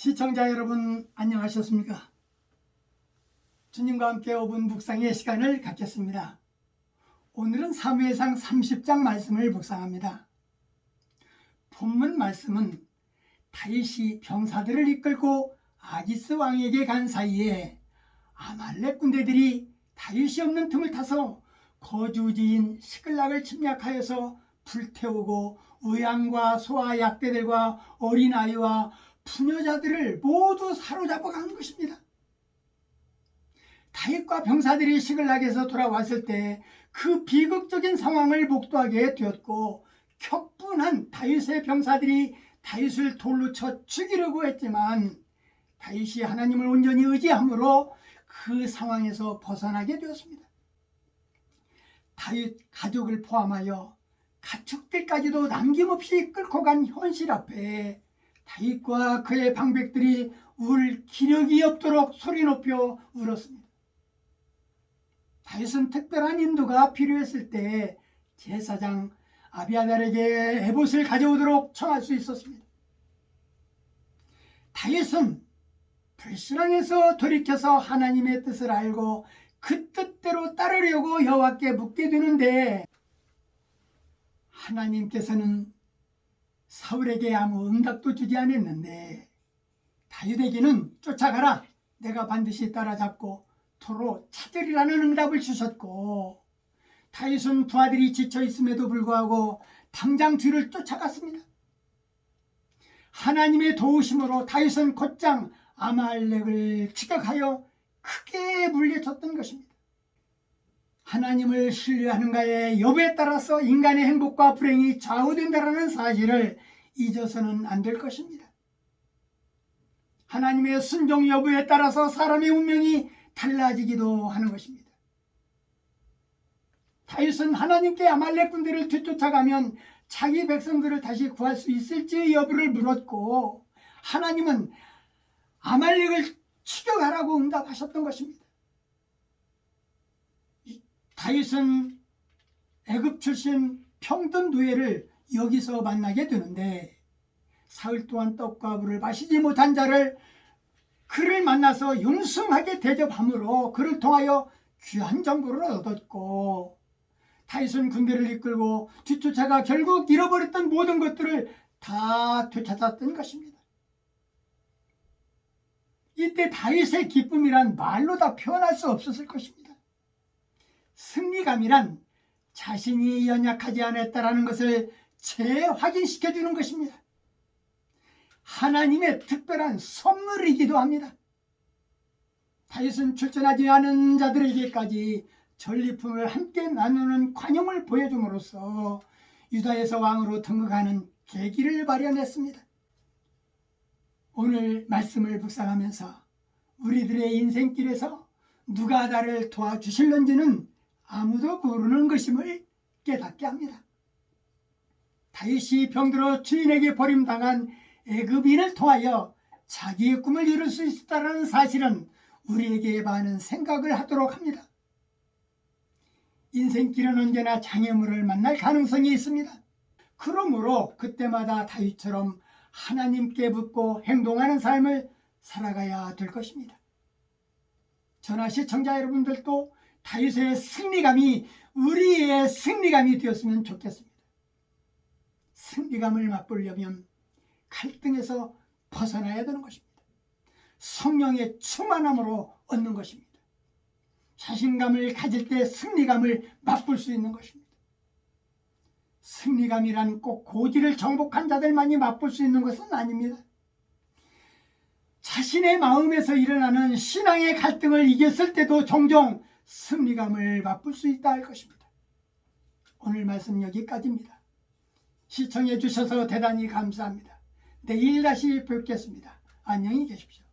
시청자 여러분 안녕하셨습니까? 주님과 함께 5분 묵상의 시간을 갖겠습니다. 오늘은 사무엘상 30장 말씀을 묵상합니다. 본문 말씀은 다윗이 병사들을 이끌고 아기스 왕에게 간 사이에 아말렉 군대들이 다윗이 없는 틈을 타서 거주지인 시클락을 침략하여서 불태우고 우양과 소와 약대들과 어린아이와 부녀자들을 모두 사로잡아간 것입니다. 다윗과 병사들이 시클락에서 돌아왔을 때 그 비극적인 상황을 목도하게 되었고, 격분한 다윗의 병사들이 다윗을 돌로 쳐 죽이려고 했지만 다윗이 하나님을 온전히 의지함으로 그 상황에서 벗어나게 되었습니다. 다윗 가족을 포함하여 가축들까지도 남김없이 끌고 간 현실 앞에 다윗과 그의 방백들이 울 기력이 없도록 소리 높여 울었습니다. 다윗은 특별한 인도가 필요했을 때 제사장 아비아달에게 에봇을 가져오도록 청할 수 있었습니다. 다윗은 불신앙에서 돌이켜서 하나님의 뜻을 알고 그 뜻대로 따르려고 여호와께 묻게 되는데, 하나님께서는 사울에게 아무 응답도 주지 않았는데 다윗에게는 쫓아가라, 내가 반드시 따라잡고 도로 찾으리라는 응답을 주셨고, 다윗은 부하들이 지쳐 있음에도 불구하고 당장 뒤를 쫓아갔습니다. 하나님의 도우심으로 다윗은 곧장 아말렉을 추격하여 크게 물리쳤던 것입니다. 하나님을 신뢰하는가의 여부에 따라서 인간의 행복과 불행이 좌우된다는 사실을 잊어서는 안 될 것입니다. 하나님의 순종 여부에 따라서 사람의 운명이 달라지기도 하는 것입니다. 다윗은 하나님께 아말렉 군대를 뒤쫓아가면 자기 백성들을 다시 구할 수 있을지 여부를 물었고, 하나님은 아말렉을 추격하라고 응답하셨던 것입니다. 다윗은 애굽 출신 평든 누에를 여기서 만나게 되는데, 사흘 동안 떡과 물을 마시지 못한 자를 그를 만나서 융숭하게 대접함으로 그를 통하여 귀한 정보를 얻었고, 다윗은 군대를 이끌고 뒤쫓아가 결국 잃어버렸던 모든 것들을 다 되찾았던 것입니다. 이때 다윗의 기쁨이란 말로 다 표현할 수 없었을 것입니다. 승리감이란 자신이 연약하지 않았다라는 것을 재확인시켜주는 것입니다. 하나님의 특별한 선물이기도 합니다. 다윗은 출전하지 않은 자들에게까지 전리품을 함께 나누는 관용을 보여줌으로써 유다에서 왕으로 등극하는 계기를 마련했습니다. 오늘 말씀을 묵상하면서 우리들의 인생길에서 누가 나를 도와주실는지는 아무도 모르는 것임을 깨닫게 합니다. 다윗이 병들어 주인에게 버림당한 애굽인을 통하여 자기의 꿈을 이룰 수 있었다는 사실은 우리에게 많은 생각을 하도록 합니다. 인생길은 언제나 장애물을 만날 가능성이 있습니다. 그러므로 그때마다 다윗처럼 하나님께 붙고 행동하는 삶을 살아가야 될 것입니다. 저나 시청자 여러분들도 다윗의 승리감이 우리의 승리감이 되었으면 좋겠습니다. 승리감을 맛보려면 갈등에서 벗어나야 되는 것입니다. 성령의 충만함으로 얻는 것입니다. 자신감을 가질 때 승리감을 맛볼 수 있는 것입니다. 승리감이란 꼭 고지를 정복한 자들만이 맛볼 수 있는 것은 아닙니다. 자신의 마음에서 일어나는 신앙의 갈등을 이겼을 때도 종종 승리감을 맛볼 수 있다 할 것입니다. 오늘 말씀 여기까지입니다. 시청해 주셔서 대단히 감사합니다. 내일 다시 뵙겠습니다. 안녕히 계십시오.